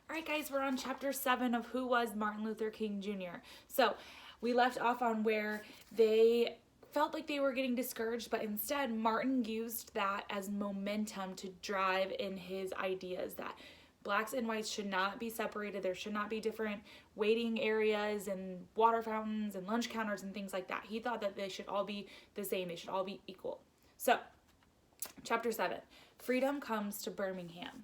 All right, guys, we're on chapter 7 of Who Was Martin Luther King Jr. So we left off on where they felt like they were getting discouraged, but instead Martin used that as momentum to drive in his ideas that blacks and whites should not be separated. There should not be different waiting areas and water fountains and lunch counters and things like that. He thought that they should all be the same. They should all be equal. So, chapter 7, Freedom Comes to Birmingham.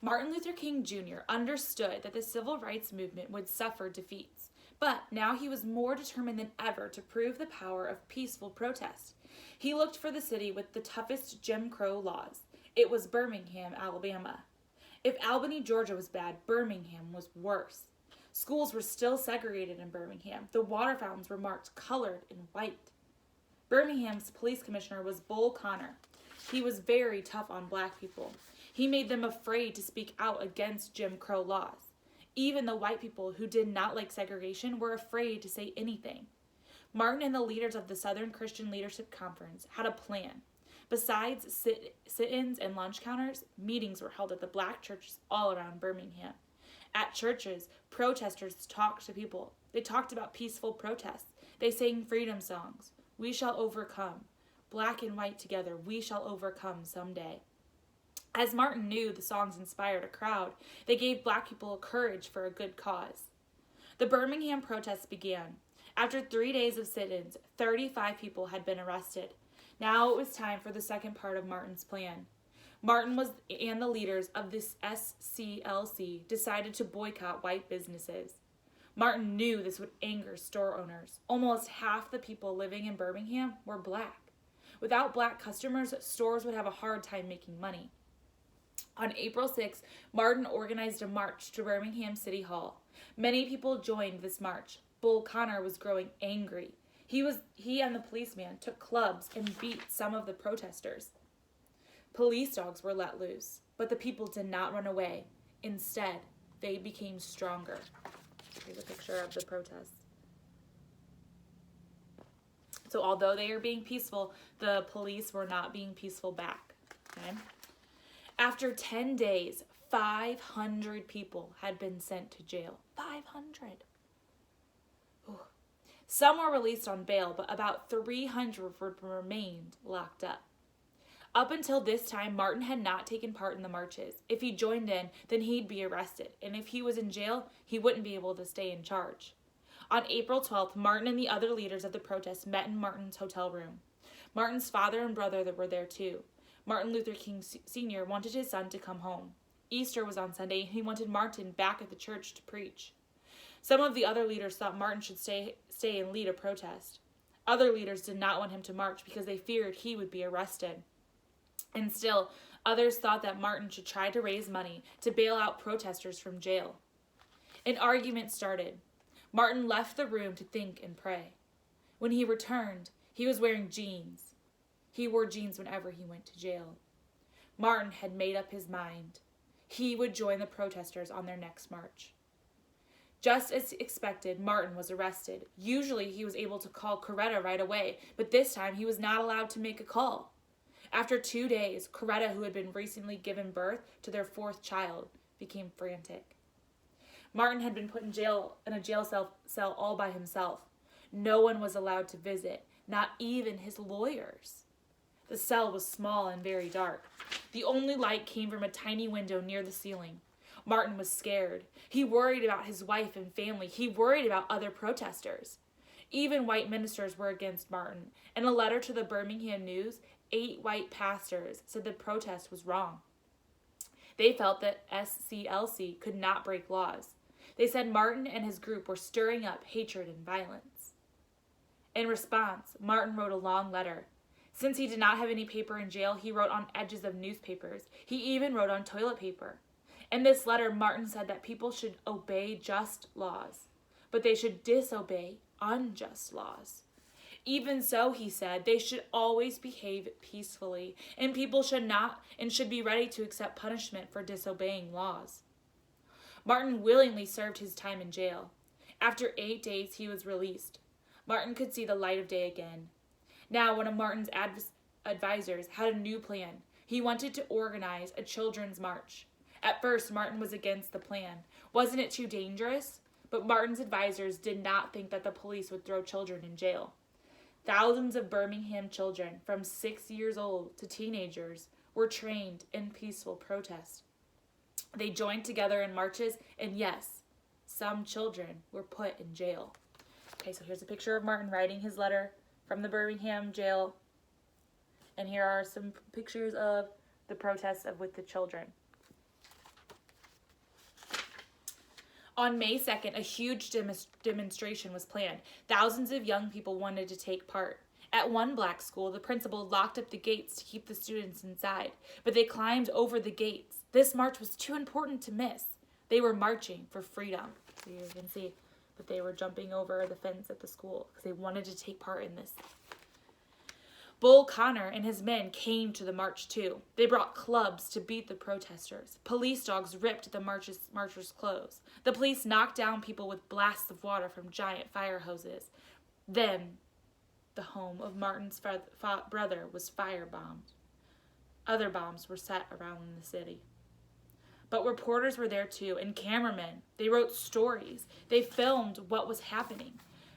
Martin Luther King Jr. understood that the civil rights movement would suffer defeats, but now he was more determined than ever to prove the power of peaceful protest. He looked for the city with the toughest Jim Crow laws. It was Birmingham, Alabama. If Albany, Georgia was bad, Birmingham was worse. Schools were still segregated in Birmingham. The water fountains were marked colored in white. Birmingham's police commissioner was Bull Connor. He was very tough on black people. He made them afraid to speak out against Jim Crow laws. Even the white people who did not like segregation were afraid to say anything. Martin and the leaders of the Southern Christian Leadership Conference had a plan. Besides sit-ins and lunch counters, meetings were held at the black churches all around Birmingham. At churches, protesters talked to people. They talked about peaceful protests. They sang freedom songs. We shall overcome. Black and white together, we shall overcome someday. As Martin knew the songs inspired a crowd, they gave black people courage for a good cause. The Birmingham protests began. After 3 days of sit-ins, 35 people had been arrested. Now it was time for the second part of Martin's plan. Martin and the leaders of this SCLC decided to boycott white businesses. Martin knew this would anger store owners. Almost half the people living in Birmingham were black. Without black customers, stores would have a hard time making money. On April 6, Martin organized a march to Birmingham City Hall. Many people joined this march. Bull Connor was growing angry. He and the policeman took clubs and beat some of the protesters. Police dogs were let loose, but the people did not run away. Instead, they became stronger. Here's a picture of the protests. So although they are being peaceful, the police were not being peaceful back. Okay? After 10 days, 500 people had been sent to jail. 500. Ooh. Some were released on bail, but about 300 remained locked up. Up until this time, Martin had not taken part in the marches. If he joined in, then he'd be arrested. And if he was in jail, he wouldn't be able to stay in charge. On April 12th, Martin and the other leaders of the protest met in Martin's hotel room. Martin's father and brother were there too. Martin Luther King Sr. wanted his son to come home. Easter was on Sunday, and he wanted Martin back at the church to preach. Some of the other leaders thought Martin should stay and lead a protest. Other leaders did not want him to march because they feared he would be arrested. And still, others thought that Martin should try to raise money to bail out protesters from jail. An argument started. Martin left the room to think and pray. When he returned, he was wearing jeans. He wore jeans whenever he went to jail. Martin had made up his mind. He would join the protesters on their next march. Just as expected, Martin was arrested. Usually he was able to call Coretta right away, but this time he was not allowed to make a call. After 2 days, Coretta, who had been recently given birth to their 4th child, became frantic. Martin had been put in a jail cell all by himself. No one was allowed to visit, not even his lawyers. The cell was small and very dark. The only light came from a tiny window near the ceiling. Martin was scared. He worried about his wife and family. He worried about other protesters. Even white ministers were against Martin. In a letter to the Birmingham News, 8 white pastors said the protest was wrong. They felt that SCLC could not break laws. They said Martin and his group were stirring up hatred and violence. In response, Martin wrote a long letter. Since he did not have any paper in jail, he wrote on edges of newspapers. He even wrote on toilet paper. In this letter, Martin said that people should obey just laws, but they should disobey unjust laws. Even so, he said, they should always behave peacefully, and people should be ready to accept punishment for disobeying laws. Martin willingly served his time in jail. After 8 days, he was released. Martin could see the light of day again. Now, one of Martin's advisors had a new plan. He wanted to organize a children's march. At first, Martin was against the plan. Wasn't it too dangerous? But Martin's advisors did not think that the police would throw children in jail. Thousands of Birmingham children, from 6 years old to teenagers, were trained in peaceful protest. They joined together in marches, and yes, some children were put in jail. Okay, so here's a picture of Martin writing his letter from the Birmingham jail. And here are some pictures of the protests with the children. On May 2nd, a huge demonstration was planned. Thousands of young people wanted to take part. At one black school, the principal locked up the gates to keep the students inside, but they climbed over the gates. This march was too important to miss. They were marching for freedom. So you can see that they were jumping over the fence at the school because they wanted to take part in this. Bull Connor and his men came to the march too. They brought clubs to beat the protesters. Police dogs ripped the marchers' clothes. The police knocked down people with blasts of water from giant fire hoses. Then, the home of Martin's brother was firebombed. Other bombs were set around the city. But reporters were there too, and cameramen. They wrote stories. They filmed what was happening.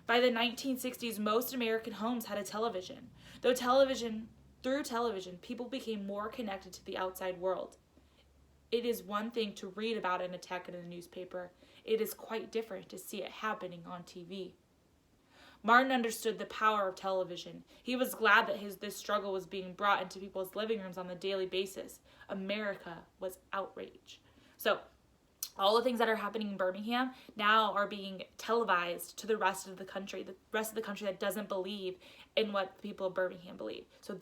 By the 1960s, most American homes had a television. Through television, people became more connected to the outside world. It is one thing to read about an attack in a newspaper. It is quite different to see it happening on TV. Martin understood the power of television. He was glad that this struggle was being brought into people's living rooms on a daily basis. America was outraged. So, all the things that are happening in Birmingham now are being televised to the rest of the country that doesn't believe in what the people of Birmingham believe. So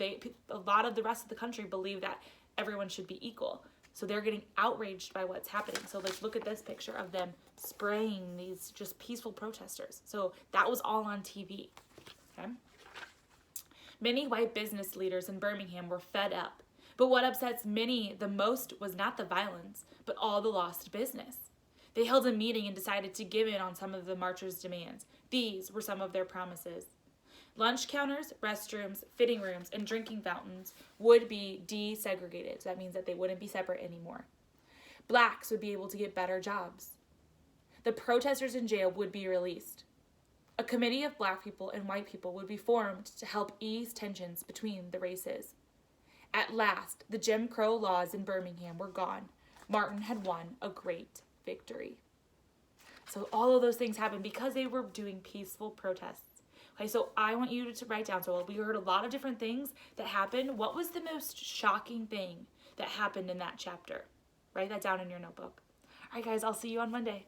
a lot of the rest of the country believe that everyone should be equal. So they're getting outraged by what's happening. So like, look at this picture of them spraying these just peaceful protesters. So that was all on TV. Okay. Many white business leaders in Birmingham were fed up. But what upsets many the most was not the violence, but all the lost business. They held a meeting and decided to give in on some of the marchers' demands. These were some of their promises. Lunch counters, restrooms, fitting rooms, and drinking fountains would be desegregated. So that means that they wouldn't be separate anymore. Blacks would be able to get better jobs. The protesters in jail would be released. A committee of black people and white people would be formed to help ease tensions between the races. At last, the Jim Crow laws in Birmingham were gone. Martin had won a great victory. So all of those things happened because they were doing peaceful protests. Okay, so I want you to write down. So we heard a lot of different things that happened. What was the most shocking thing that happened in that chapter? Write that down in your notebook. All right, guys, I'll see you on Monday.